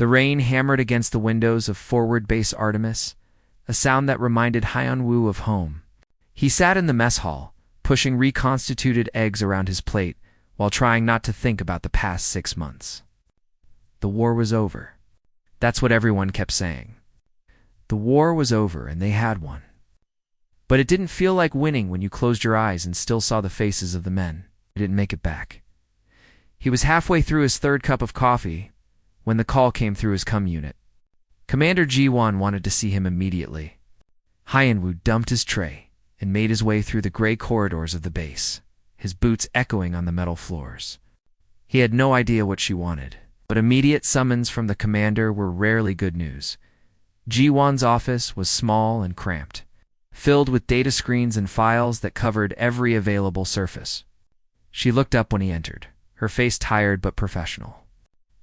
The rain hammered against the windows of forward base Artemis, a sound that reminded Hyun-woo of home. He sat in the mess hall, pushing reconstituted eggs around his plate while trying not to think about the past 6 months. The war was over. That's what everyone kept saying. The war was over and they had won. But it didn't feel like winning when you closed your eyes and still saw the faces of the men. He didn't make it back. He was halfway through his 3rd cup of coffee when the call came through his comm unit. Commander Ji-won wanted to see him immediately. Hyun-woo dumped his tray and made his way through the gray corridors of the base, his boots echoing on the metal floors. He had no idea what she wanted, but immediate summons from the commander were rarely good news. Ji-won's office was small and cramped, filled with data screens and files that covered every available surface. She looked up when he entered, her face tired but professional.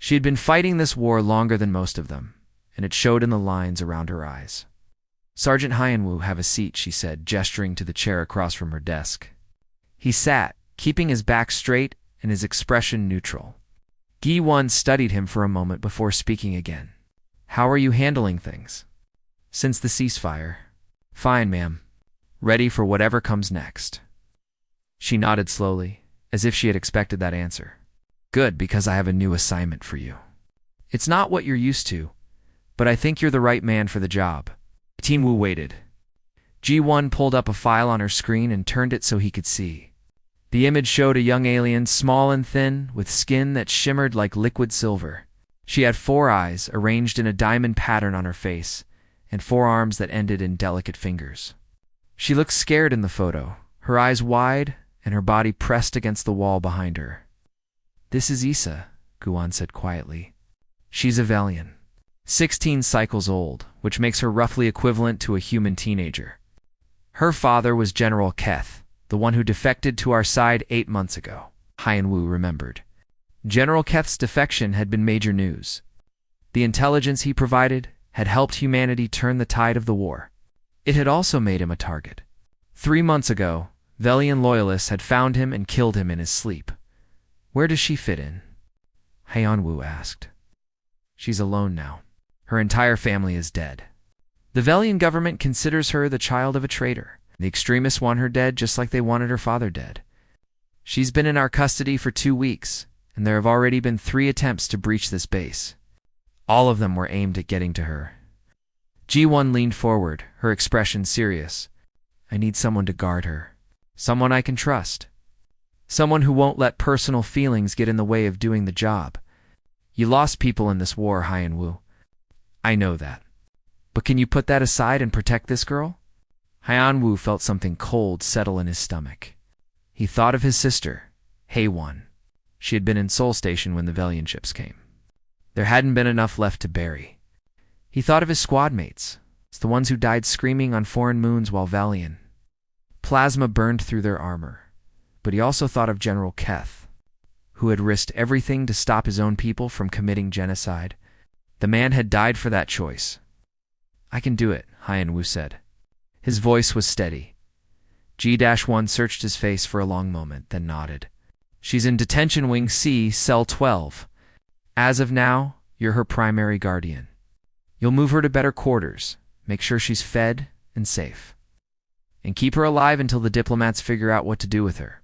She had been fighting this war longer than most of them, and it showed in the lines around her eyes. "Sergeant Hyun-woo, have a seat," she said, gesturing to the chair across from her desk. He sat, keeping his back straight and his expression neutral. Gi-won studied him for a moment before speaking again. "How are you handling things?" "Since the ceasefire." "Fine, ma'am. Ready for whatever comes next." She nodded slowly, as if she had expected that answer. "Good, because I have a new assignment for you. It's not what you're used to, but I think you're the right man for the job." Tin-woo waited. Ji-won pulled up a file on her screen and turned it so he could see. The image showed a young alien, small and thin, with skin that shimmered like liquid silver. She had 4 eyes arranged in a diamond pattern on her face, and 4 arms that ended in delicate fingers. She looked scared in the photo, her eyes wide and her body pressed against the wall behind her. "This is Issa," Guan said quietly. "She's a Velian, 16 cycles old, which makes her roughly equivalent to a human teenager. Her father was General Keth, the one who defected to our side 8 months ago," Hyun-woo remembered. General Keth's defection had been major news. The intelligence he provided had helped humanity turn the tide of the war. It had also made him a target. 3 months ago, Velian loyalists had found him and killed him in his sleep. "Where does she fit in?" Hyun-woo asked. "She's alone now. Her entire family is dead. The Velian government considers her the child of a traitor. The extremists want her dead just like they wanted her father dead. She's been in our custody for 2 weeks, and there have already been 3 attempts to breach this base. All of them were aimed at getting to her." Ji-won leaned forward, her expression serious. "I need someone to guard her. Someone I can trust. Someone who won't let personal feelings get in the way of doing the job. You lost people in this war, Hyun-woo. I know that. But can you put that aside and protect this girl?" Hyun-woo felt something cold settle in his stomach. He thought of his sister, Hae-won. She had been in Seoul Station when the Velian ships came. There hadn't been enough left to bury. He thought of his squad mates, the ones who died screaming on foreign moons while Velian. Plasma burned through their armor. But he also thought of General Keth, who had risked everything to stop his own people from committing genocide. The man had died for that choice. "I can do it," Hyun-woo said. His voice was steady. G-1 searched his face for a long moment, then nodded. "She's in Detention Wing C, Cell 12. As of now, you're her primary guardian. You'll move her to better quarters, make sure she's fed and safe. And keep her alive until the diplomats figure out what to do with her.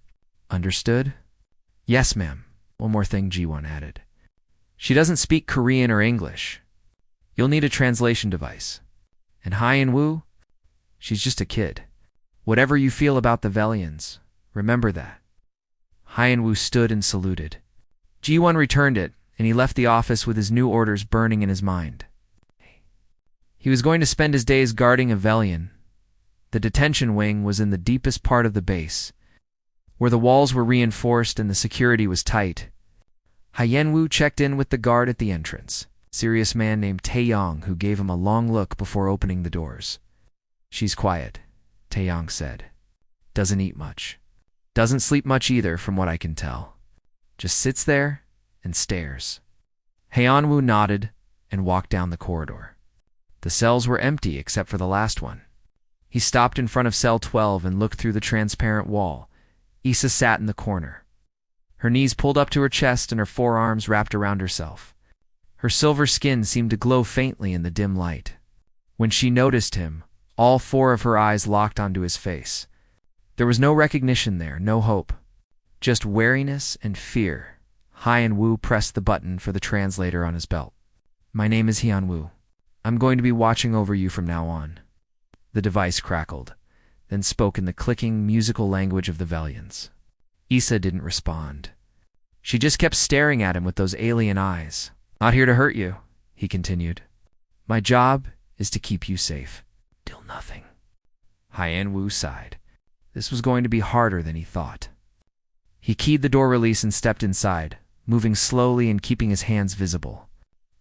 Understood?" "Yes, ma'am." One more thing, Ji-won added. "She doesn't speak Korean or English. You'll need a translation device. And Hyun-woo, she's just a kid. Whatever you feel about the Velians, remember that." Hyun-woo stood and saluted. Ji-won returned it, and he left the office with his new orders burning in his mind. He was going to spend his days guarding a Velian. The detention wing was in the deepest part of the base, where the walls were reinforced and the security was tight. Hyun-woo checked in with the guard at the entrance, a serious man named Tae-yong, who gave him a long look before opening the doors. "She's quiet," Tae-yong said. "Doesn't eat much. Doesn't sleep much either, from what I can tell. Just sits there and stares." Hyun-woo nodded and walked down the corridor. The cells were empty except for the last one. He stopped in front of Cell 12 and looked through the transparent wall. Issa sat in the corner, her knees pulled up to her chest and her forearms wrapped around herself. Her silver skin seemed to glow faintly in the dim light. When she noticed him, all four of her eyes locked onto his face. There was no recognition there, no hope. Just wariness and fear. Hyun-woo pressed the button for the translator on his belt. "My name is Hyun-woo. I'm going to be watching over you from now on." The device crackled, then spoke in the clicking, musical language of the Velians. Issa didn't respond. She just kept staring at him with those alien eyes. "Not here to hurt you," he continued. "My job is to keep you safe. Till nothing." Hyun-woo sighed. This was going to be harder than he thought. He keyed the door release and stepped inside, moving slowly and keeping his hands visible.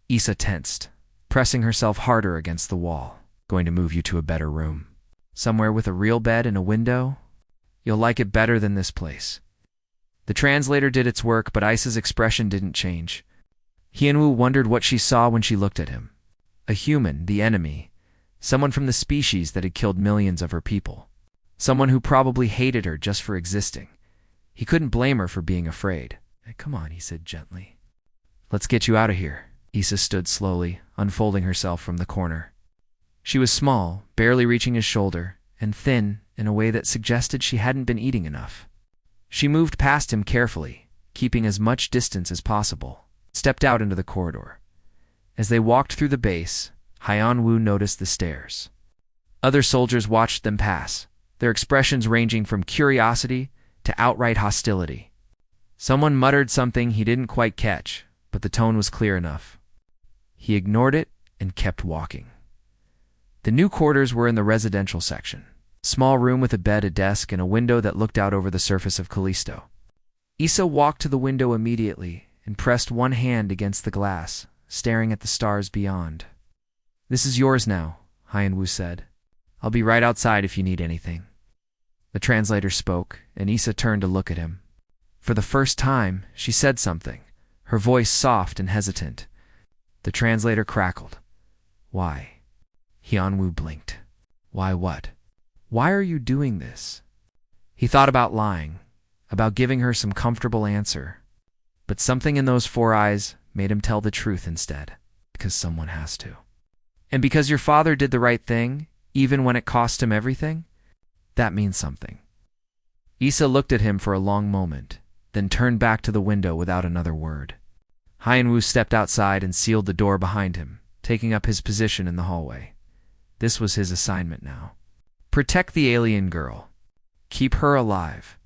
Issa tensed, pressing herself harder against the wall. "Going to move you to a better room. Somewhere with a real bed and a window? You'll like it better than this place." The translator did its work, but Issa's expression didn't change. Hyun-woo wondered what she saw when she looked at him. A human, the enemy. Someone from the species that had killed millions of her people. Someone who probably hated her just for existing. He couldn't blame her for being afraid. "Come on," he said gently. "Let's get you out of here." Issa stood slowly, unfolding herself from the corner. She was small, barely reaching his shoulder, and thin in a way that suggested she hadn't been eating enough. She moved past him carefully, keeping as much distance as possible, stepped out into the corridor. As they walked through the base, Hyun-woo noticed the stairs. Other soldiers watched them pass, their expressions ranging from curiosity to outright hostility. Someone muttered something he didn't quite catch, but the tone was clear enough. He ignored it and kept walking. The new quarters were in the residential section. Small room with a bed, a desk, and a window that looked out over the surface of Callisto. Issa walked to the window immediately and pressed one hand against the glass, staring at the stars beyond. "This is yours now," Hyun-woo said. "I'll be right outside if you need anything." The translator spoke, and Issa turned to look at him. For the first time, she said something, her voice soft and hesitant. The translator crackled. "Why?" Hyun-woo blinked. "Why what? Why are you doing this?" He thought about lying, about giving her some comfortable answer. But something in those four eyes made him tell the truth instead. "Because someone has to. And because your father did the right thing, even when it cost him everything? That means something." Issa looked at him for a long moment, then turned back to the window without another word. Hyun-woo stepped outside and sealed the door behind him, taking up his position in the hallway. This was his assignment now. Protect the alien girl. Keep her alive.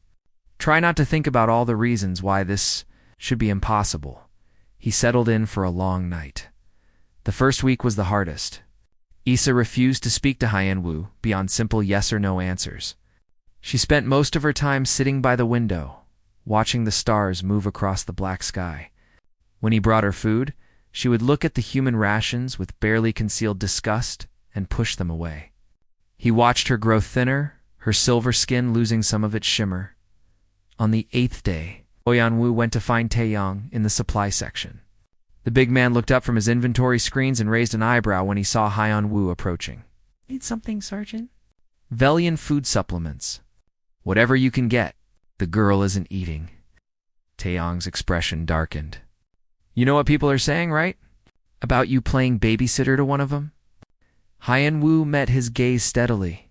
Try not to think about all the reasons why this should be impossible. He settled in for a long night. The first week was the hardest. Issa refused to speak to Hyun-woo beyond simple yes or no answers. She spent most of her time sitting by the window, watching the stars move across the black sky. When he brought her food, she would look at the human rations with barely concealed disgust and push them away. He watched her grow thinner, her silver skin losing some of its shimmer. On the 8th day, Hyun-woo went to find Taeyong in the supply section. The big man looked up from his inventory screens and raised an eyebrow when he saw Hyun-woo approaching. "Need something, Sergeant?" "Velian food supplements. Whatever you can get." "The girl isn't eating." Taeyong's expression darkened. "You know what people are saying, right? About you playing babysitter to one of them?" Hyun-woo met his gaze steadily.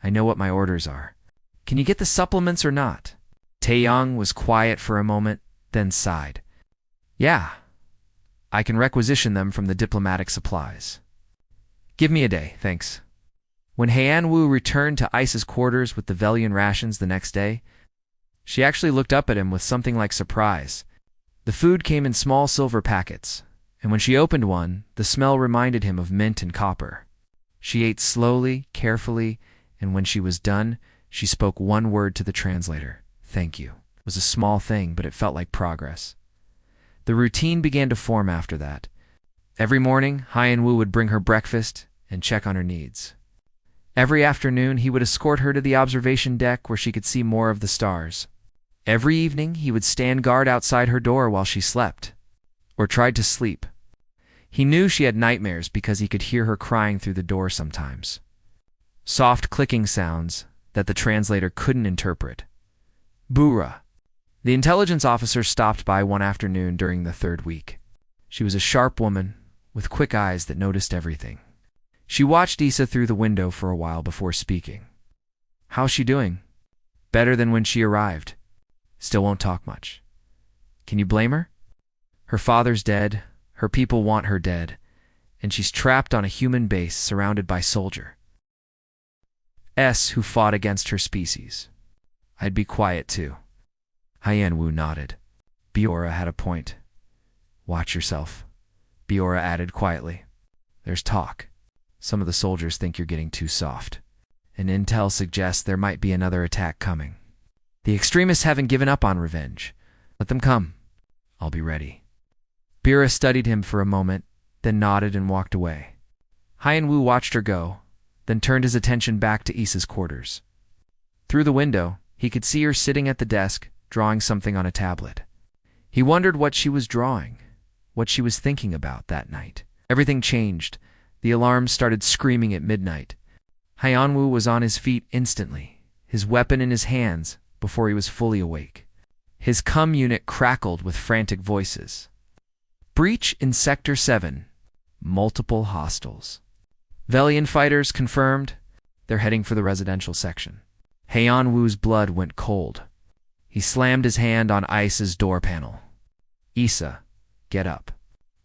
"I know what my orders are. Can you get the supplements or not?" Taeyong was quiet for a moment, then sighed. "Yeah. I can requisition them from the diplomatic supplies. Give me a day, thanks." When Hyun-woo returned to Issa's quarters with the Velian rations the next day, she actually looked up at him with something like surprise. The food came in small silver packets, and when she opened one, the smell reminded him of mint and copper. She ate slowly, carefully, and when she was done, she spoke one word to the translator. "Thank you." It was a small thing, but it felt like progress. The routine began to form after that. Every morning, Hyun-woo would bring her breakfast and check on her needs. Every afternoon, he would escort her to the observation deck where she could see more of the stars. Every evening, he would stand guard outside her door while she slept, or tried to sleep. He knew she had nightmares because he could hear her crying through the door sometimes. Soft clicking sounds that the translator couldn't interpret. Bura. The intelligence officer stopped by one afternoon during the 3rd week. She was a sharp woman, with quick eyes that noticed everything. She watched Issa through the window for a while before speaking. "How's she doing?" "Better than when she arrived. Still won't talk much." "Can you blame her?" "Her father's dead, her people want her dead, and she's trapped on a human base surrounded by soldiers who fought against her species. I'd be quiet too." Hyan-Wu nodded. Biora had a point. "Watch yourself," Biora added quietly. "There's talk. Some of the soldiers think you're getting too soft. And intel suggests there might be another attack coming. The extremists haven't given up on revenge. Let them come. I'll be ready." Biora studied him for a moment, then nodded and walked away. Hyan-Wu watched her go, then turned his attention back to Issa's quarters. Through the window, he could see her sitting at the desk, drawing something on a tablet. He wondered what she was drawing, what she was thinking about that night. Everything changed. The alarms started screaming at midnight. Hyan-Wu was on his feet instantly, his weapon in his hands, before he was fully awake. His comm unit crackled with frantic voices. "Breach in Sector 7. Multiple hostiles. Velian fighters confirmed. They're heading for the residential section." Hyan-Wu's blood went cold. He slammed his hand on Issa's door panel. "Issa, get up.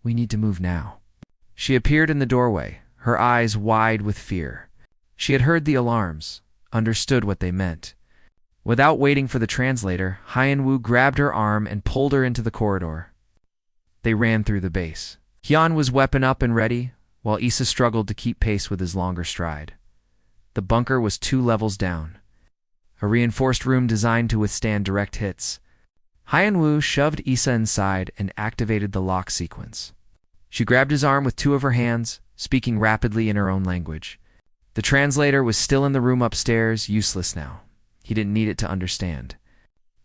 We need to move now." She appeared in the doorway, her eyes wide with fear. She had heard the alarms, understood what they meant. Without waiting for the translator, Hyan-Wu grabbed her arm and pulled her into the corridor. They ran through the base. Hyun was weapon up and ready, while Issa struggled to keep pace with his longer stride. The bunker was 2 levels down, a reinforced room designed to withstand direct hits. Hyan-Wu shoved Issa inside and activated the lock sequence. She grabbed his arm with 2 of her hands, speaking rapidly in her own language. The translator was still in the room upstairs, useless now. He didn't need it to understand.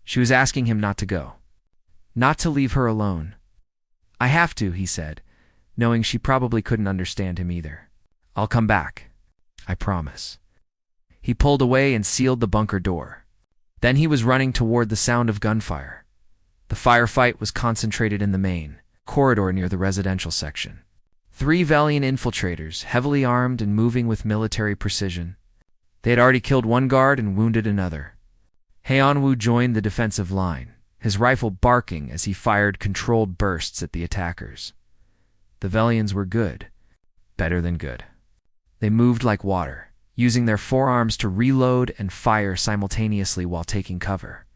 She was asking him not to go, not to leave her alone. "I have to," he said, knowing she probably couldn't understand him either. "I'll come back. I promise." He pulled away and sealed the bunker door. Then he was running toward the sound of gunfire. The firefight was concentrated in the main corridor near the residential section. 3 Velian infiltrators, heavily armed and moving with military precision. They had already killed 1 guard and wounded another. Hyan-Wu joined the defensive line, his rifle barking as he fired controlled bursts at the attackers. The Velians were good, better than good. They moved like water, using their forearms to reload and fire simultaneously while taking cover.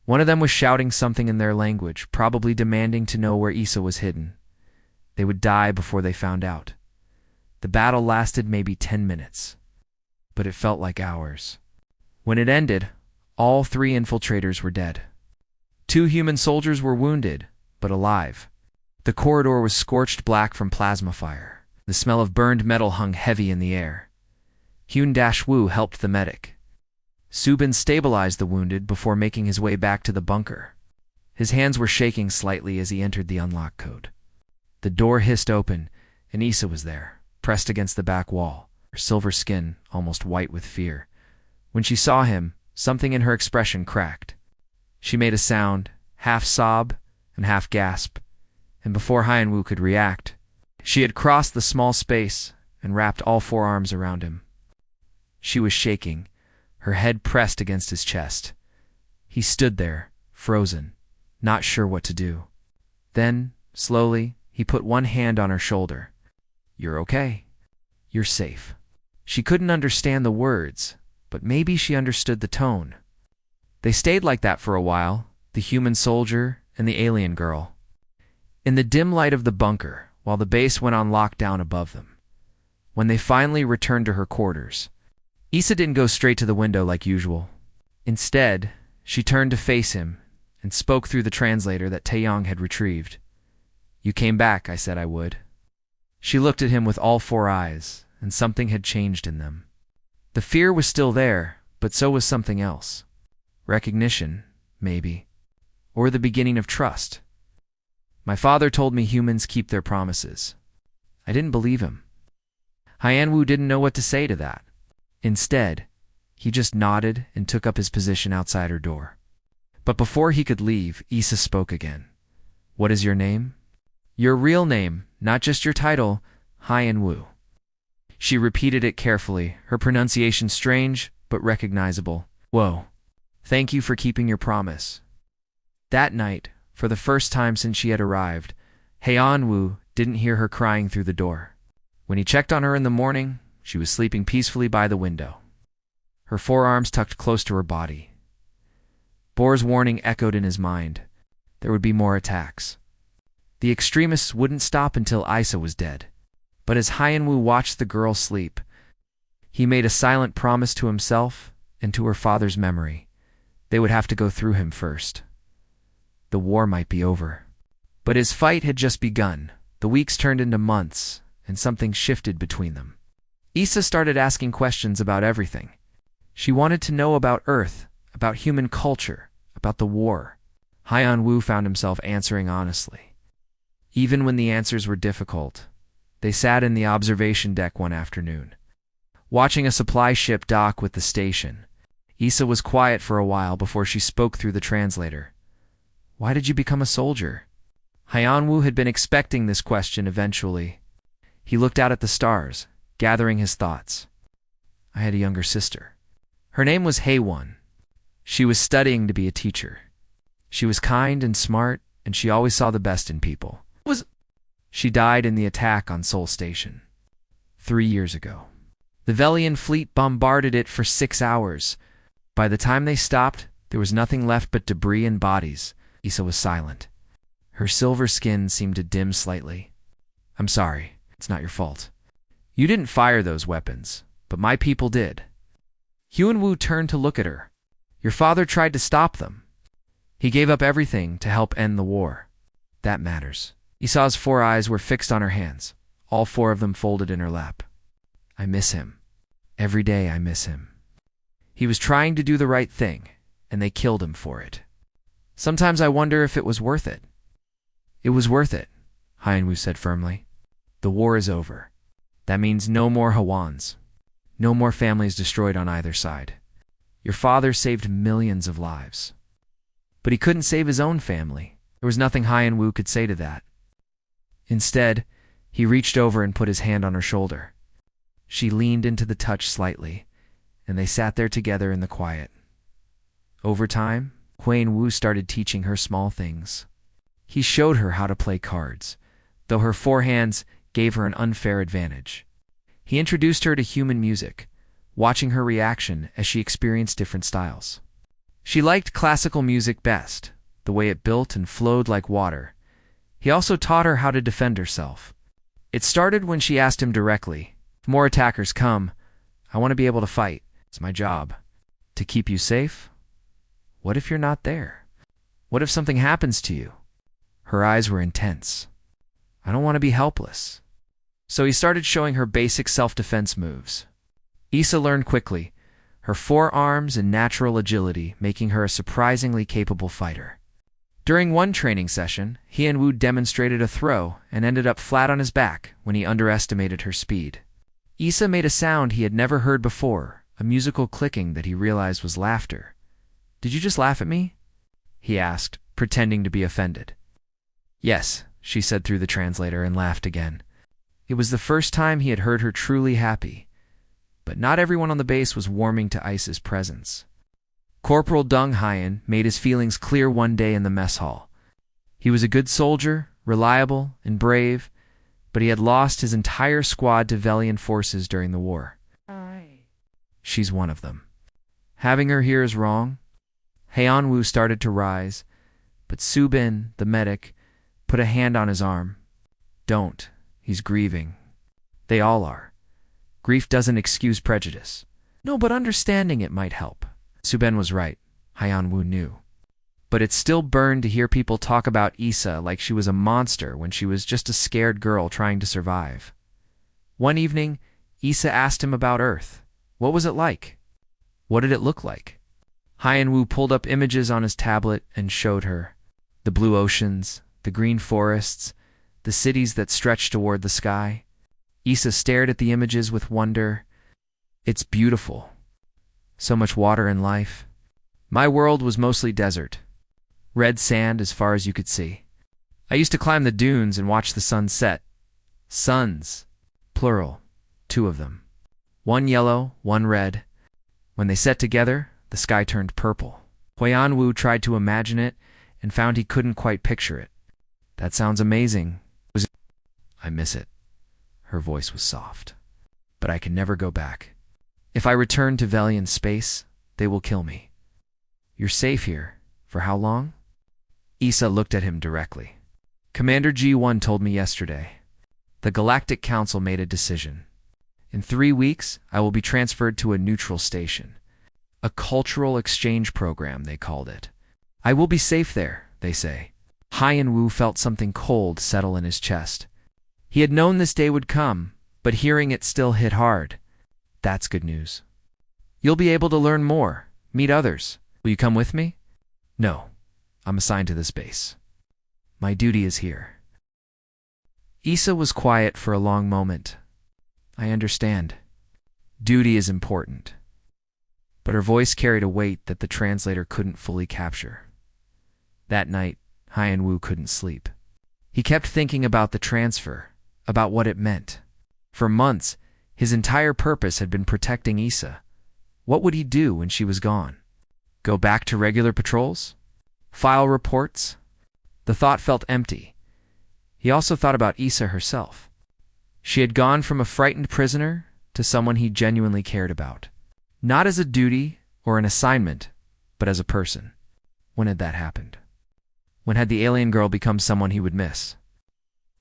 One of them was shouting something in their language, probably demanding to know where Issa was hidden. They would die before they found out. The battle lasted maybe 10 minutes, but it felt like hours. When it ended, all 3 infiltrators were dead. 2 human soldiers were wounded, but alive. The corridor was scorched black from plasma fire. The smell of burned metal hung heavy in the air. Hyun-Wu helped the medic. Subin stabilized the wounded before making his way back to the bunker. His hands were shaking slightly as he entered the unlock code. The door hissed open, and Issa was there, pressed against the back wall, her silver skin almost white with fear. When she saw him, something in her expression cracked. She made a sound, half sob and half gasp, and before Hyan-Wu could react, she had crossed the small space and wrapped all 4 arms around him. She was shaking, her head pressed against his chest. He stood there, frozen, not sure what to do. Then, slowly, he put one hand on her shoulder. "You're okay. You're safe." She couldn't understand the words, but maybe she understood the tone. They stayed like that for a while, the human soldier and the alien girl, in the dim light of the bunker, while the base went on lockdown above them. When they finally returned to her quarters, Issa didn't go straight to the window like usual. Instead, she turned to face him and spoke through the translator that Taeyong had retrieved. "You came back, I said I would." She looked at him with all 4 eyes, and something had changed in them. The fear was still there, but so was something else. Recognition, maybe, or the beginning of trust. "My father told me humans keep their promises." I didn't believe him. Hyan-Wu didn't know what to say to that. Instead, he just nodded and took up his position outside her door. But before he could leave, Issa spoke again. "What is your name?" Your real name, not just your title, Hyan Wu. She repeated it carefully, her pronunciation strange but recognizable. Whoa. Thank you for keeping your promise. That night, for the first time since she had arrived, Hyan Wu didn't hear her crying through the door. When he checked on her in the morning, she was sleeping peacefully by the window, her forearms tucked close to her body. Bohr's warning echoed in his mind. There would be more attacks. The extremists wouldn't stop until Isa was dead. But as Hyan Wu watched the girl sleep, he made a silent promise to himself and to her father's memory. They would have to go through him first. The war might be over. But his fight had just begun. The weeks turned into months, and something shifted between them. Isa started asking questions about everything. She wanted to know about Earth, about human culture, about the war. Hyan Wu found himself answering honestly. Even when the answers were difficult, they sat in the observation deck one afternoon, watching a supply ship dock with the station. Isa was quiet for a while before she spoke through the translator. Why did you become a soldier? Hyan Wu had been expecting this question eventually. He looked out at the stars, gathering his thoughts. I had a younger sister. Her name was Haewon. She was studying to be a teacher. She was kind and smart, and she always saw the best in people. She died in the attack on Seoul Station 3 years ago. The Velian fleet bombarded it for 6 hours. By the time they stopped, there was nothing left but debris and bodies. Isa was silent. Her silver skin seemed to dim slightly. I'm sorry. It's not your fault. You didn't fire those weapons, but my people did. Hyan Wu turned to look at her. Your father tried to stop them. He gave up everything to help end the war. That matters. Isa's 4 eyes were fixed on her hands, all 4 of them folded in her lap. I miss him. Every day I miss him. He was trying to do the right thing, and they killed him for it. Sometimes I wonder if it was worth it. It was worth it, Hyan Wu said firmly. The war is over. That means no more Hawans. No more families destroyed on either side. Your father saved millions of lives. But he couldn't save his own family. There was nothing Hyan Wu could say to that. Instead, he reached over and put his hand on her shoulder. She leaned into the touch slightly, and they sat there together in the quiet. Over time, Hyan Wu started teaching her small things. He showed her how to play cards, though her forehands gave her an unfair advantage. He introduced her to human music, watching her reaction as she experienced different styles. She liked classical music best, the way it built and flowed like water. He also taught her how to defend herself. It started when she asked him directly, if more attackers come, I want to be able to fight. It's my job. To keep you safe? What if you're not there? What if something happens to you? Her eyes were intense. I don't want to be helpless. So he started showing her basic self-defense moves. Isa learned quickly, her forearms and natural agility making her a surprisingly capable fighter. During one training session, Hyan Wu demonstrated a throw and ended up flat on his back when he underestimated her speed. Isa made a sound he had never heard before, a musical clicking that he realized was laughter. Did you just laugh at me? He asked, pretending to be offended. Yes, she said through the translator and laughed again. It was the first time he had heard her truly happy. But not everyone on the base was warming to Isa's presence. Corporal Deng Hyan made his feelings clear one day in the mess hall. He was a good soldier, reliable, and brave, but he had lost his entire squad to Velian forces during the war. She's one of them. Having her here is wrong. Hyan Wu started to rise, but Su Bin, the medic, put a hand on his arm. Don't. He's grieving. They all are. Grief doesn't excuse prejudice. No, but understanding it might help. Su Bin was right. Hyan Wu knew. But it still burned to hear people talk about Isa like she was a monster when she was just a scared girl trying to survive. One evening, Isa asked him about Earth. What was it like? What did it look like? Hyan Wu pulled up images on his tablet and showed her. The blue oceans, the green forests, the cities that stretched toward the sky. Isa stared at the images with wonder. It's beautiful. So much water and life. My world was mostly desert. Red sand as far as you could see. I used to climb the dunes and watch the sun set. Suns. Plural. 2 of them. One yellow, one red. When they set together, the sky turned purple. Huiyan tried to imagine it and found he couldn't quite picture it. That sounds amazing. I miss it. Her voice was soft. But I can never go back. If I return to Velian space, they will kill me. You're safe here. For how long? Issa looked at him directly. Commander G1 told me yesterday. The Galactic Council made a decision. In 3 weeks, I will be transferred to a neutral station. A cultural exchange program, they called it. I will be safe there, they say. Huiyan felt something cold settle in his chest. He had known this day would come, but hearing it still hit hard. That's good news. You'll be able to learn more, meet others. Will you come with me? No, I'm assigned to this base. My duty is here. Issa was quiet for a long moment. I understand. Duty is important. But her voice carried a weight that the translator couldn't fully capture. That night, Huiyan couldn't sleep. He kept thinking about the transfer, about what it meant. For months, his entire purpose had been protecting Issa. What would he do when she was gone? Go back to regular patrols? File reports? The thought felt empty. He also thought about Issa herself. She had gone from a frightened prisoner to someone he genuinely cared about. Not as a duty or an assignment, but as a person. When had that happened? When had the alien girl become someone he would miss?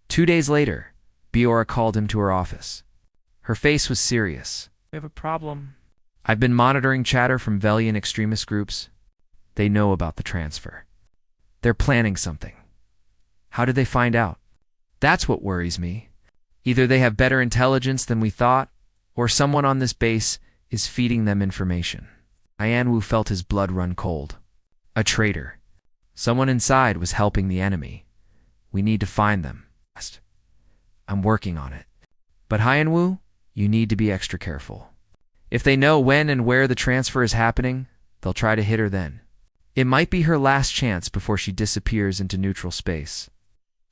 2 days later, Biora called him to her office. Her face was serious. We have a problem. I've been monitoring chatter from Velian extremist groups. They know about the transfer. They're planning something. How did they find out? That's what worries me. Either they have better intelligence than we thought, or someone on this base is feeding them information. Huiyan felt his blood run cold. A traitor. Someone inside was helping the enemy. We need to find them. I'm working on it. But Huiyan, you need to be extra careful. If they know when and where the transfer is happening, they'll try to hit her then. It might be her last chance before she disappears into neutral space.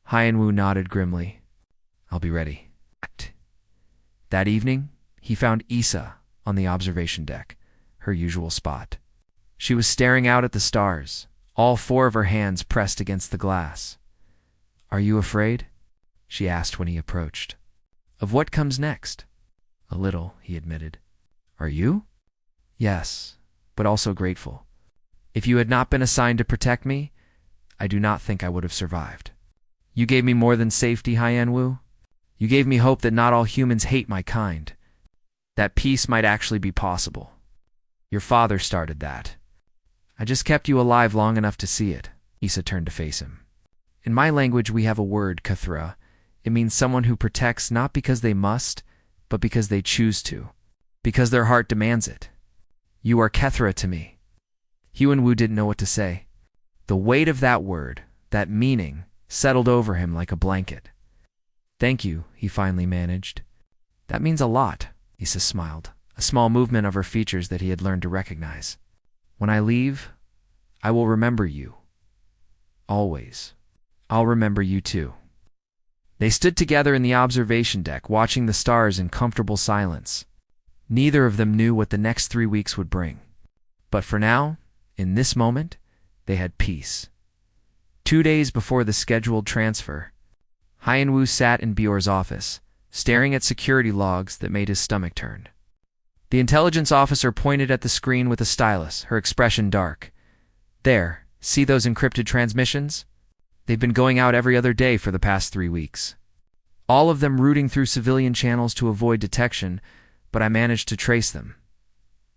Huiyan nodded grimly. I'll be ready. That evening, he found Issa on the observation deck, her usual spot. She was staring out at the stars, all 4 of her hands pressed against the glass. Are you afraid? She asked when he approached. Of what comes next? A little, he admitted. Are you? Yes, but also grateful. If you had not been assigned to protect me, I do not think I would have survived. You gave me more than safety, Huiyan. You gave me hope that not all humans hate my kind. That peace might actually be possible. Your father started that. I just kept you alive long enough to see it. Issa turned to face him. In my language we have a word, Kathra. It means someone who protects not because they must, but because they choose to. Because their heart demands it. You are Kethra to me. Huiyan didn't know what to say. The weight of that word, that meaning, settled over him like a blanket. Thank you, he finally managed. That means a lot, Issa smiled, a small movement of her features that he had learned to recognize. When I leave, I will remember you. Always. I'll remember you too. They stood together in the observation deck, watching the stars in comfortable silence. Neither of them knew what the next 3 weeks would bring. But for now, in this moment, they had peace. 2 days before the scheduled transfer, Huiyan sat in Biora's office, staring at security logs that made his stomach turn. The intelligence officer pointed at the screen with a stylus, her expression dark. There, see those encrypted transmissions? They've been going out every other day for the past 3 weeks. All of them routing through civilian channels to avoid detection, but I managed to trace them.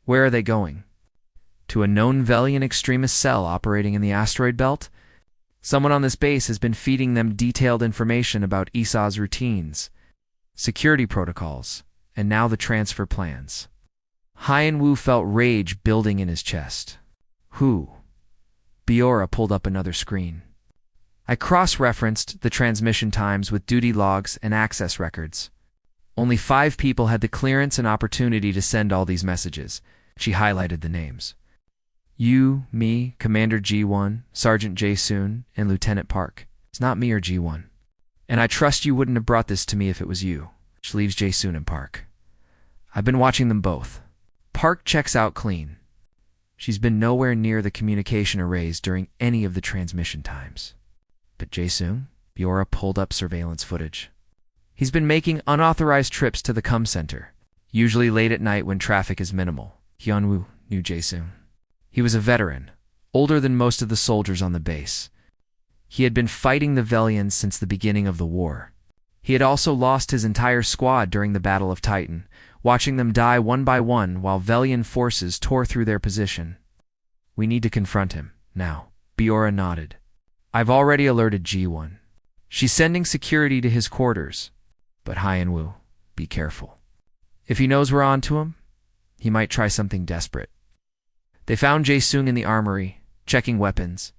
Where are they going? To a known Velian extremist cell operating in the asteroid belt? Someone on this base has been feeding them detailed information about Issa's routines, security protocols, and now the transfer plans. Huiyan felt rage building in his chest. Who? Biora pulled up another screen. I cross-referenced the transmission times with duty logs and access records. Only 5 people had the clearance and opportunity to send all these messages. She highlighted the names. You, me, Commander G1, Sergeant Jae-Soon, and Lieutenant Park. It's not me or G1. And I trust you wouldn't have brought this to me if it was you. Which leaves Jae-soon and Park. I've been watching them both. Park checks out clean. She's been nowhere near the communication arrays during any of the transmission times. But Jae-soon? Biora pulled up surveillance footage. He's been making unauthorized trips to the comm center, usually late at night when traffic is minimal. Hyunwoo knew Jae-soon. He was a veteran, older than most of the soldiers on the base. He had been fighting the Velians since the beginning of the war. He had also lost his entire squad during the Battle of Titan, watching them die one by one while Velian forces tore through their position. We need to confront him, now. Biora nodded. I've already alerted G1. She's sending security to his quarters. But Hyunwoo, be careful. If he knows we're on to him, he might try something desperate. They found Jae-soon in the armory, checking weapons.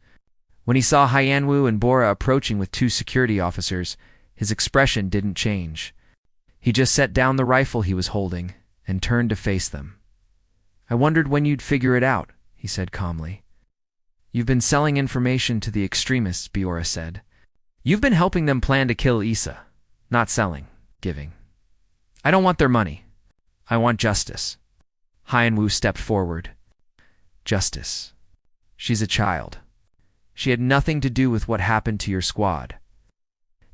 When he saw Hyunwoo and Bora approaching with 2 security officers, his expression didn't change. He just set down the rifle he was holding and turned to face them. I wondered when you'd figure it out, he said calmly. You've been selling information to the extremists, Biora said. You've been helping them plan to kill Issa. Not selling, giving. I don't want their money. I want justice. Hyunwoo stepped forward. Justice. She's a child. She had nothing to do with what happened to your squad.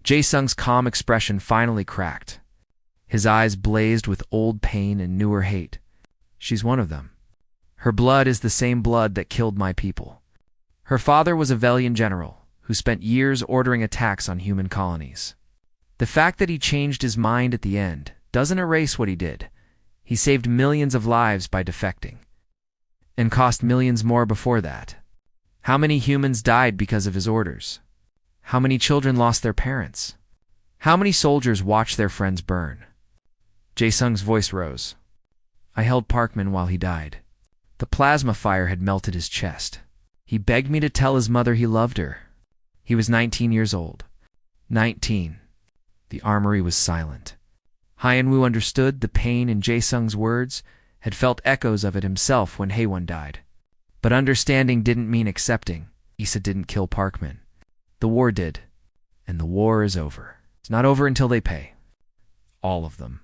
Jae-sung's calm expression finally cracked. His eyes blazed with old pain and newer hate. She's one of them. Her blood is the same blood that killed my people. Her father was a Velian general who spent years ordering attacks on human colonies. The fact that he changed his mind at the end doesn't erase what he did. He saved millions of lives by defecting. And cost millions more before that. How many humans died because of his orders? How many children lost their parents? How many soldiers watched their friends burn? Jae-sung's voice rose. I held Parkman while he died. The plasma fire had melted his chest. He begged me to tell his mother he loved her. He was 19 years old. 19. The armory was silent. Hyunwoo understood the pain in Jae-sung's words, had felt echoes of it himself when Haewon died. But understanding didn't mean accepting. Issa didn't kill Parkman. The war did. And the war is over. It's not over until they pay. All of them.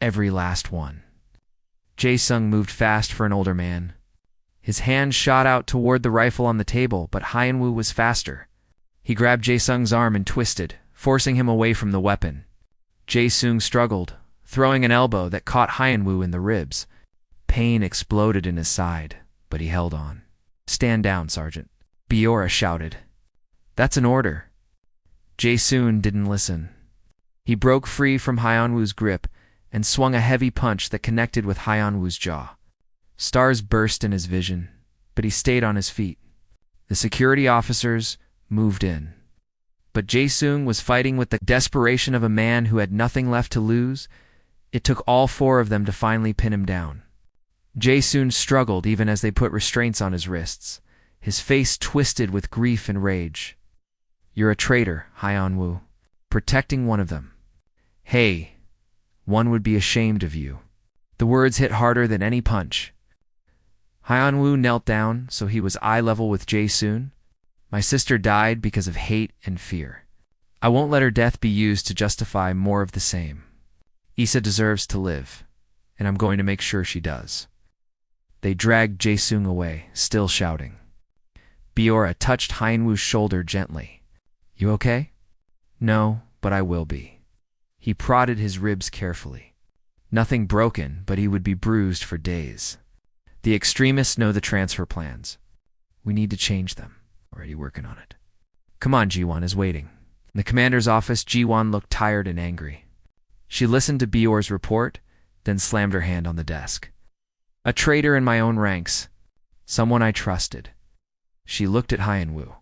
Every last one. Jae-sung moved fast for an older man. His hand shot out toward the rifle on the table, but Hyunwoo was faster. He grabbed Jae-sung's arm and twisted, forcing him away from the weapon. Jae-sung struggled, throwing an elbow that caught Hyunwoo in the ribs. Pain exploded in his side, but he held on. Stand down, Sergeant. Biora shouted. That's an order. Jae-sung didn't listen. He broke free from Hyunwoo's grip and swung a heavy punch that connected with Hyunwoo's jaw. Stars burst in his vision, but he stayed on his feet. The security officers moved in. But Jae-sung was fighting with the desperation of a man who had nothing left to lose. It took all 4 of them to finally pin him down. Jae-sung struggled even as they put restraints on his wrists, his face twisted with grief and rage. You're a traitor, Hyunwoo. Protecting one of them. Hey, one would be ashamed of you. The words hit harder than any punch. Hyunwoo knelt down so he was eye level with Jae-sung. My sister died because of hate and fear. I won't let her death be used to justify more of the same. Issa deserves to live, and I'm going to make sure she does. They dragged Jae-sung away, still shouting. Biora touched Hyunwoo's shoulder gently. You okay? No, but I will be. He prodded his ribs carefully. Nothing broken, but he would be bruised for days. The extremists know the transfer plans. We need to change them. Already working on it. Come on, Ji-won is waiting. In the commander's office, Ji-won looked tired and angry. She listened to Bior's report, then slammed her hand on the desk. A traitor in my own ranks. Someone I trusted. She looked at Hyunwoo.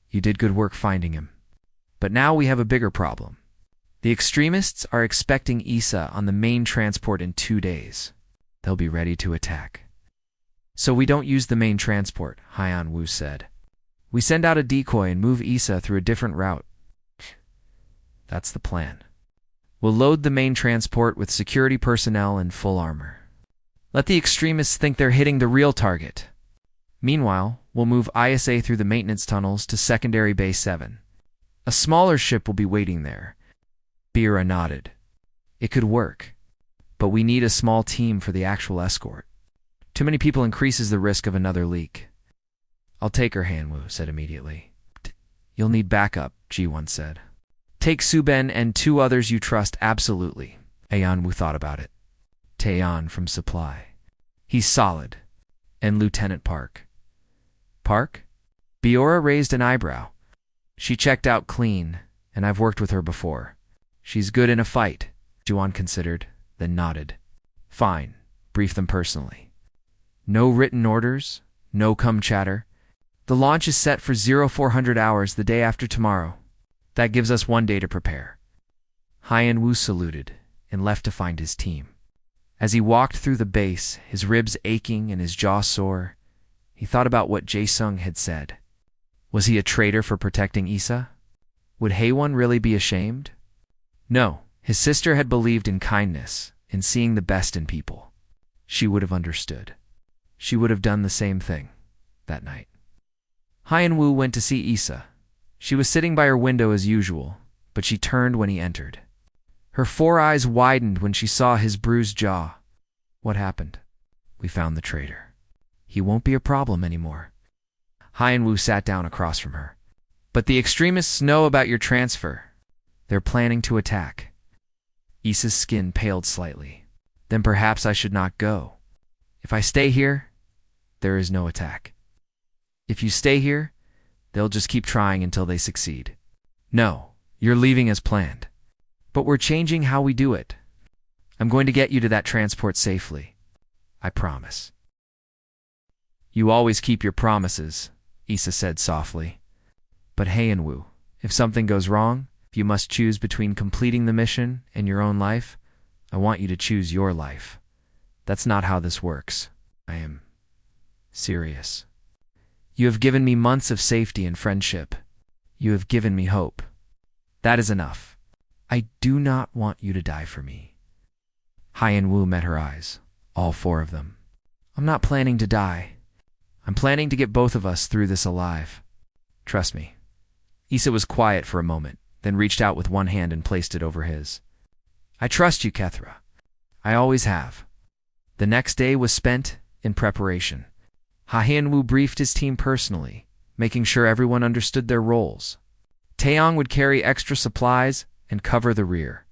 You did good work finding him. But now we have a bigger problem. The extremists are expecting Issa on the main transport in 2 days. They'll be ready to attack. So we don't use the main transport, Hyunwoo said. We send out a decoy and move Issa through a different route. That's the plan. We'll load the main transport with security personnel in full armor. Let the extremists think they're hitting the real target. Meanwhile, we'll move ISA through the maintenance tunnels to secondary base 7. A smaller ship will be waiting there. Bira nodded. It could work, but we need a small team for the actual escort. Too many people increases the risk of another leak. I'll take her, Hanwoo said immediately. You'll need backup, Ji-won said. Take Suben and 2 others you trust absolutely. Ayeonwoo thought about it. Taeyeon from Supply. He's solid. And Lieutenant Park. Park? Biora raised an eyebrow. She checked out clean, and I've worked with her before. She's good in a fight, Ji-won considered, then nodded. Fine, brief them personally. No written orders, no come chatter. The launch is set for 0400 hours the day after tomorrow. That gives us 1 day to prepare. Hyun-woo saluted and left to find his team. As he walked through the base, his ribs aching and his jaw sore, he thought about what Jae-sung had said. Was he a traitor for protecting Issa? Would Haewon really be ashamed? No, his sister had believed in kindness, in seeing the best in people. She would have understood. She would have done the same thing that night. Hyun-woo went to see Issa. She was sitting by her window as usual, but she turned when he entered. Her 4 eyes widened when she saw his bruised jaw. What happened? We found the traitor. He won't be a problem anymore. Hyun-woo sat down across from her. But the extremists know about your transfer. They're planning to attack. Issa's skin paled slightly. Then perhaps I should not go. If I stay here, there is no attack. If you stay here, they'll just keep trying until they succeed. No, you're leaving as planned. But we're changing how we do it. I'm going to get you to that transport safely. I promise. You always keep your promises, Issa said softly. But Hyun-woo, if something goes wrong, if you must choose between completing the mission and your own life, I want you to choose your life. That's not how this works. I am serious. You have given me months of safety and friendship. You have given me hope. That is enough. I do not want you to die for me. Hyun-woo met her eyes, all 4 of them. I'm not planning to die. I'm planning to get both of us through this alive. Trust me. Issa was quiet for a moment, then reached out with one hand and placed it over his. I trust you, Kethra. I always have. The next day was spent in preparation. Hyun-woo briefed his team personally, making sure everyone understood their roles. Taeyong would carry extra supplies and cover the rear.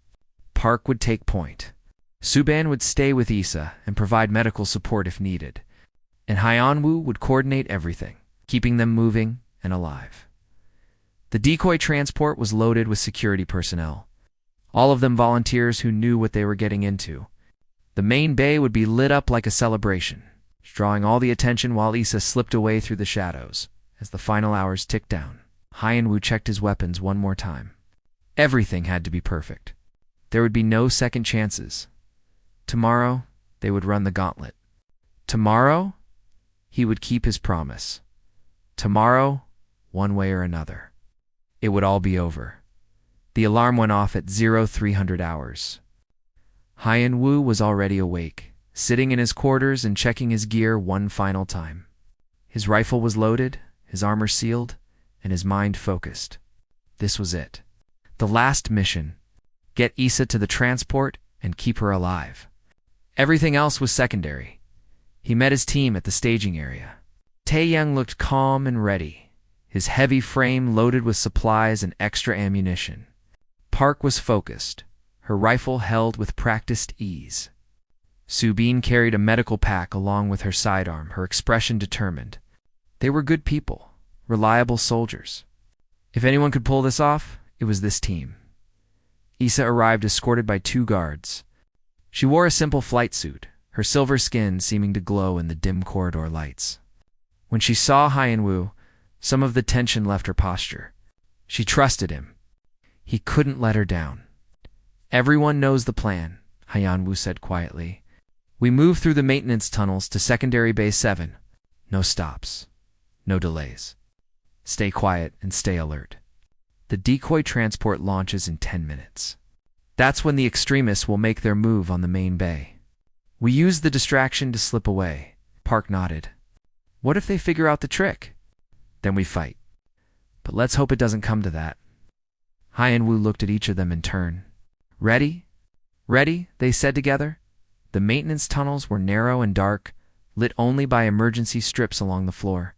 Park would take point. Suban would stay with Issa and provide medical support if needed. And Hyun-woo would coordinate everything, keeping them moving and alive. The decoy transport was loaded with security personnel, all of them volunteers who knew what they were getting into. The main bay would be lit up like a celebration, drawing all the attention while Issa slipped away through the shadows. As the final hours ticked down, Hyun-woo checked his weapons one more time. Everything had to be perfect. There would be no second chances. Tomorrow, they would run the gauntlet. Tomorrow, he would keep his promise. Tomorrow, one way or another. It would all be over. The alarm went off at 0300 hours. Hyun-woo was already awake, sitting in his quarters and checking his gear one final time. His rifle was loaded, his armor sealed, and his mind focused. This was it. The last mission. Get Issa to the transport and keep her alive. Everything else was secondary. He met his team at the staging area. Taeyong looked calm and ready, his heavy frame loaded with supplies and extra ammunition. Park was focused, her rifle held with practiced ease. Subin carried a medical pack along with her sidearm, her expression determined. They were good people, reliable soldiers. If anyone could pull this off, it was this team. Issa arrived escorted by 2 guards. She wore a simple flight suit, her silver skin seeming to glow in the dim corridor lights. When she saw Hyun-woo, some of the tension left her posture. She trusted him. He couldn't let her down. Everyone knows the plan, Hyun-woo said quietly. We move through the maintenance tunnels to secondary base 7. No stops. No delays. Stay quiet and stay alert. The decoy transport launches in 10 minutes. That's when the extremists will make their move on the main bay. We use the distraction to slip away. Park nodded. What if they figure out the trick? Then we fight. But let's hope it doesn't come to that. Hai and Wu looked at each of them in turn. Ready? Ready, they said together. The maintenance tunnels were narrow and dark, lit only by emergency strips along the floor.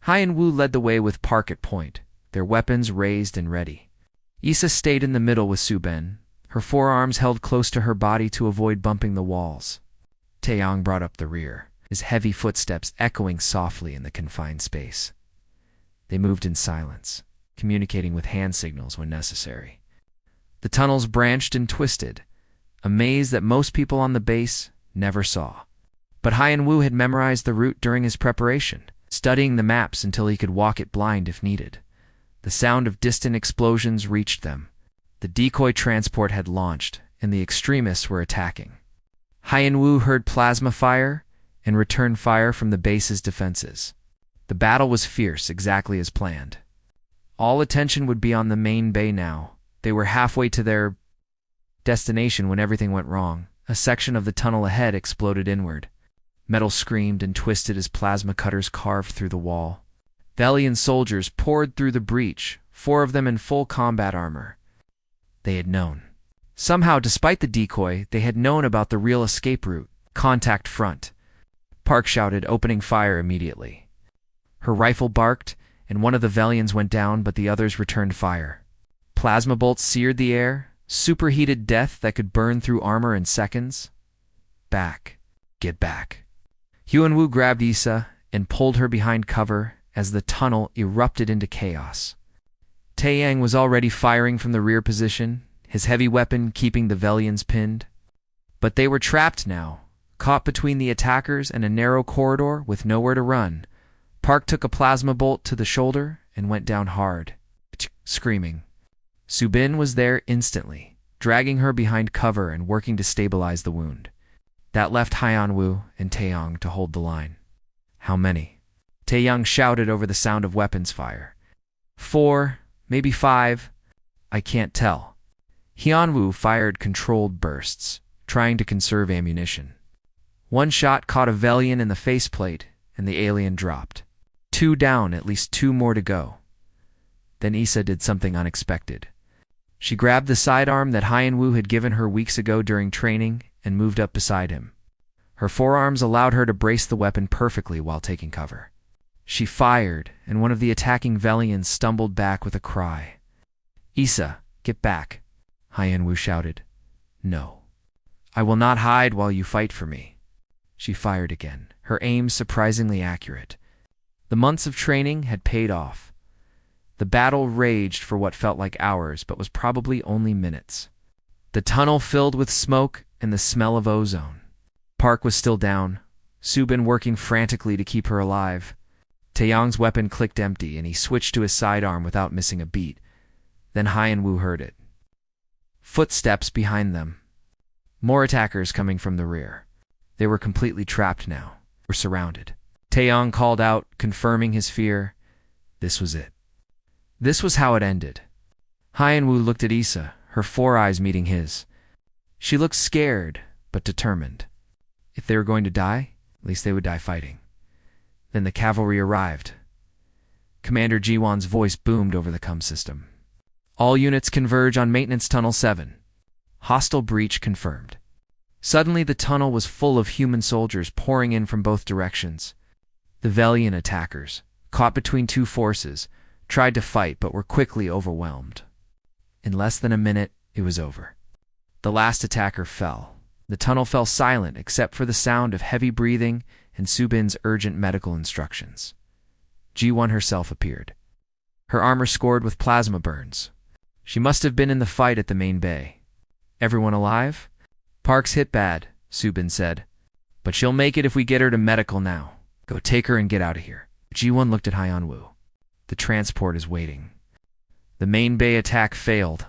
Hai and Wu led the way with Park at point, their weapons raised and ready. Issa stayed in the middle with Subin, her forearms held close to her body to avoid bumping the walls. Taeyang brought up the rear, his heavy footsteps echoing softly in the confined space. They moved in silence, communicating with hand signals when necessary. The tunnels branched and twisted, a maze that most people on the base never saw. But Hai and Wu had memorized the route during his preparation, studying the maps until he could walk it blind if needed. The sound of distant explosions reached them. The decoy transport had launched, and the extremists were attacking. Hai and Wu heard plasma fire and return fire from the base's defenses. The battle was fierce, exactly as planned. All attention would be on the main bay now. They were halfway to their destination when everything went wrong. A section of the tunnel ahead exploded inward. Metal screamed and twisted as plasma cutters carved through the wall. Velian soldiers poured through the breach, 4 of them in full combat armor. They had known. Somehow, despite the decoy, they had known about the real escape route. Contact front. Park shouted, opening fire immediately. Her rifle barked, and one of the Velians went down, but the others returned fire. Plasma bolts seared the air, superheated death that could burn through armor in seconds. Back. Get back. Hyun Woo grabbed Issa and pulled her behind cover as the tunnel erupted into chaos. Taeyang was already firing from the rear position, his heavy weapon keeping the Velians pinned. But they were trapped now, caught between the attackers and a narrow corridor with nowhere to run. Park took a plasma bolt to the shoulder and went down hard, screaming. Subin was there instantly, dragging her behind cover and working to stabilize the wound. That left Hyeon-woo and Taeyang to hold the line. How many? Taeyang shouted over the sound of weapons fire. 4, maybe 5. I can't tell. Hyun-woo fired controlled bursts, trying to conserve ammunition. One shot caught a Velian in the faceplate, and the alien dropped. 2 down, at least 2 more to go. Then Issa did something unexpected. She grabbed the sidearm that Hyun-woo had given her weeks ago during training and moved up beside him. Her forearms allowed her to brace the weapon perfectly while taking cover. She fired, and one of the attacking Velians stumbled back with a cry. Issa, get back, Hyun-woo shouted. No. I will not hide while you fight for me. She fired again, her aim surprisingly accurate. The months of training had paid off. The battle raged for what felt like hours, but was probably only minutes. The tunnel filled with smoke and the smell of ozone. Park was still down, Subin working frantically to keep her alive. Taeyang's weapon clicked empty, and he switched to his sidearm without missing a beat. Then Hyun-woo heard it. Footsteps behind them. More attackers coming from the rear. They were completely trapped now, were surrounded. Taeyang called out, confirming his fear. This was it. This was how it ended. Hyun-woo looked at Issa, her 4 eyes meeting his. She looked scared, but determined. If they were going to die, at least they would die fighting. Then the cavalry arrived. Commander Jiwon's voice boomed over the comm system. All units converge on Maintenance Tunnel 7. Hostile breach confirmed. Suddenly the tunnel was full of human soldiers pouring in from both directions. The Velian attackers, caught between 2 forces, tried to fight but were quickly overwhelmed. In less than a minute, it was over. The last attacker fell. The tunnel fell silent except for the sound of heavy breathing and Subin's urgent medical instructions. Ji-won herself appeared. Her armor scored with plasma burns. She must have been in the fight at the main bay. Everyone alive? Park's hit bad, Subin said. But she'll make it if we get her to medical now. Go take her and get out of here. Ji-won looked at Hyun-woo. The transport is waiting. The main bay attack failed.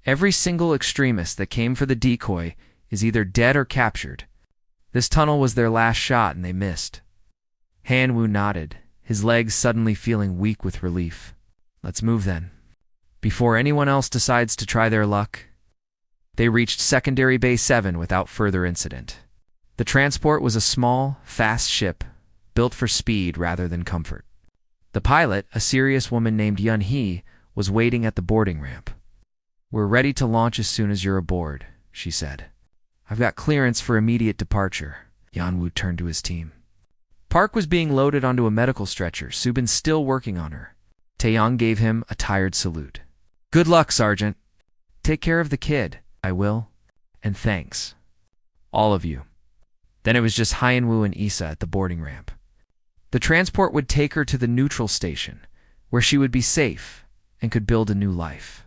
Every single extremist that came for the decoy is either dead or captured. This tunnel was their last shot and they missed. Han-woo nodded, his legs suddenly feeling weak with relief. Let's move then. Before anyone else decides to try their luck. They reached Secondary Bay 7 without further incident. The transport was a small, fast ship, built for speed rather than comfort. The pilot, a serious woman named Yun-hee, was waiting at the boarding ramp. We're ready to launch as soon as you're aboard, she said. I've got clearance for immediate departure. Yanwu turned to his team. Park was being loaded onto a medical stretcher, Subin still working on her. Taeyong gave him a tired salute. Good luck, Sergeant. Take care of the kid. I will. And thanks. All of you. Then it was just Hyenwu and Issa at the boarding ramp. The transport would take her to the neutral station, where she would be safe and could build a new life.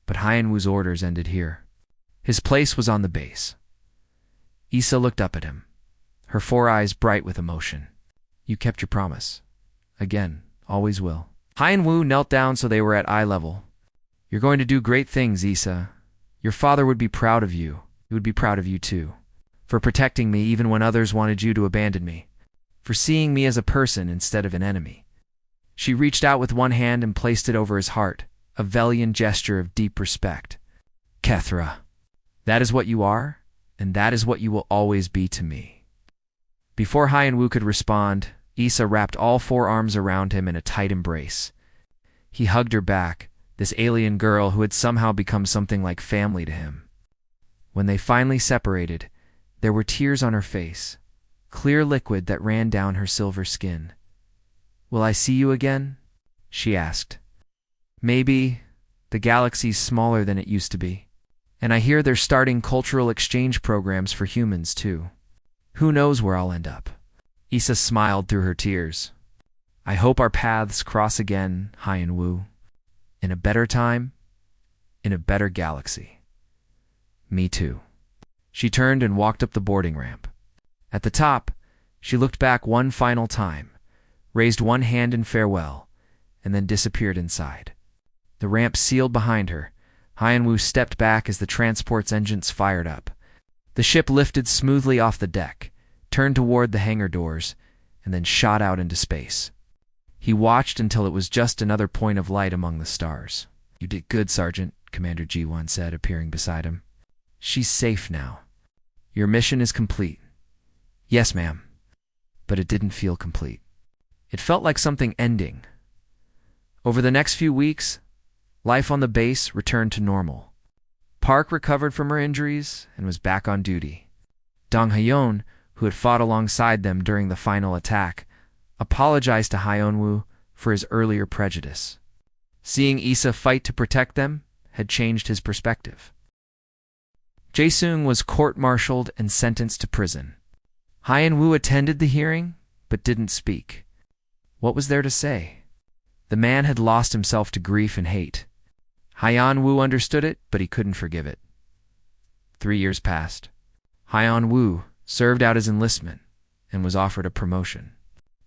But Hyenwu's orders ended here. His place was on the base. Issa looked up at him, her 4 eyes bright with emotion. You kept your promise. Again, always will. Hyenwu knelt down so they were at eye level. You're going to do great things, Issa. Your father would be proud of you. He would be proud of you too. For protecting me even when others wanted you to abandon me. For seeing me as a person instead of an enemy. She reached out with one hand and placed it over his heart, a Velian gesture of deep respect. Kethra, that is what you are, and that is what you will always be to me. Before Hyenwu could respond, Issa wrapped all 4 arms around him in a tight embrace. He hugged her back, this alien girl who had somehow become something like family to him. When they finally separated, there were tears on her face, clear liquid that ran down her silver skin. Will I see you again? She asked. Maybe. The galaxy's smaller than it used to be. And I hear they're starting cultural exchange programs for humans too. Who knows where I'll end up? Issa smiled through her tears. I hope our paths cross again, Hyenwu. In a better time, in a better galaxy. Me too. She turned and walked up the boarding ramp. At the top, she looked back one final time, raised one hand in farewell, and then disappeared inside. The ramp sealed behind her. Hyenwu stepped back as the transport's engines fired up. The ship lifted smoothly off the deck, turned toward the hangar doors, and then shot out into space. He watched until it was just another point of light among the stars. You did good, Sergeant, Commander G1 said, appearing beside him. She's safe now. Your mission is complete. Yes, ma'am. But it didn't feel complete. It felt like something ending. Over the next few weeks, life on the base returned to normal. Park recovered from her injuries and was back on duty. Dong Hyeon, who had fought alongside them during the final attack, apologized to Hyenwu for his earlier prejudice. Seeing Issa fight to protect them had changed his perspective. Jae-sung was court-martialed and sentenced to prison. Hyenwu attended the hearing, but didn't speak. What was there to say? The man had lost himself to grief and hate. Hyenwu understood it, but he couldn't forgive it. 3 years passed. Hyenwu served out his enlistment and was offered a promotion.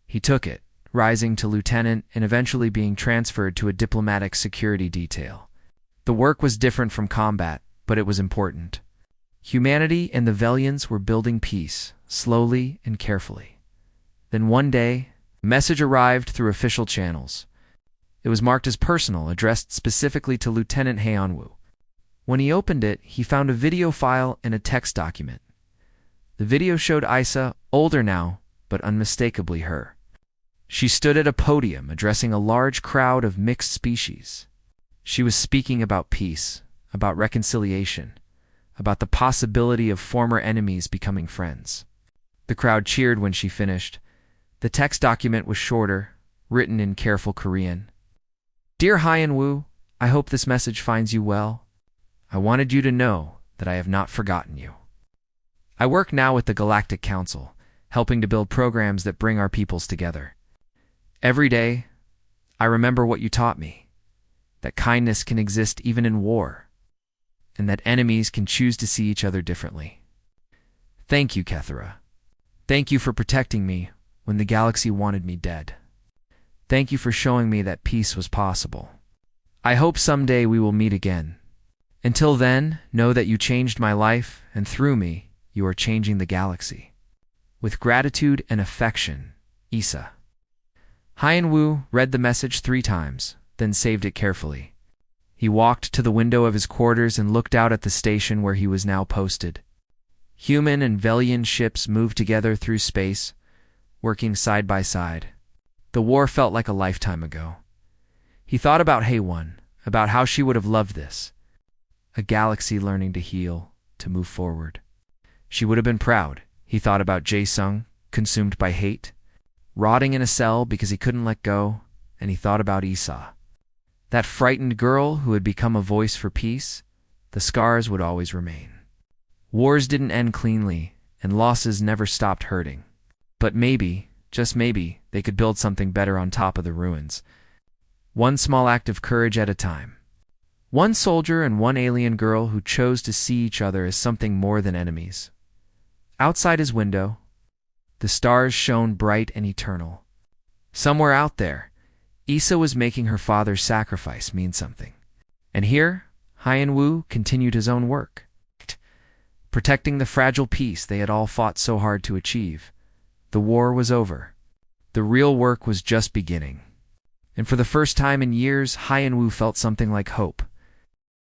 He took it, rising to lieutenant and eventually being transferred to a diplomatic security detail. The work was different from combat, but it was important. Humanity and the Velians were building peace, slowly and carefully. Then one day, a message arrived through official channels. It was marked as personal, addressed specifically to Lieutenant Hyenwu. When he opened it, he found a video file and a text document. The video showed Issa, older now, but unmistakably her. She stood at a podium addressing a large crowd of mixed species. She was speaking about peace, about reconciliation, about the possibility of former enemies becoming friends. The crowd cheered when she finished. The text document was shorter, written in careful Korean. Dear Hyenwu, I hope this message finds you well. I wanted you to know that I have not forgotten you. I work now with the Galactic Council, helping to build programs that bring our peoples together. Every day, I remember what you taught me, that kindness can exist even in war, and that enemies can choose to see each other differently. Thank you, Kethra. Thank you for protecting me when the galaxy wanted me dead. Thank you for showing me that peace was possible. I hope someday we will meet again. Until then, know that you changed my life, and through me, you are changing the galaxy. With gratitude and affection, Issa. Hyenwu read the message 3 times, then saved it carefully. He walked to the window of his quarters and looked out at the station where he was now posted. Human and Velian ships moved together through space, working side by side. The war felt like a lifetime ago. He thought about Haewon, about how she would have loved this. a galaxy learning to heal, to move forward. She would have been proud. He thought about Jae-sung, consumed by hate, rotting in a cell because he couldn't let go, and he thought about Esau. That frightened girl who had become a voice for peace. The scars would always remain. Wars didn't end cleanly, and losses never stopped hurting. But maybe, just maybe, they could build something better on top of the ruins. One small act of courage at a time. One soldier and one alien girl who chose to see each other as something more than enemies. Outside his window, the stars shone bright and eternal. Somewhere out there, Issa was making her father's sacrifice mean something. And here, Hyun-woo continued his own work, protecting the fragile peace they had all fought so hard to achieve. The war was over. The real work was just beginning. And for the first time in years, Hyun-woo felt something like hope.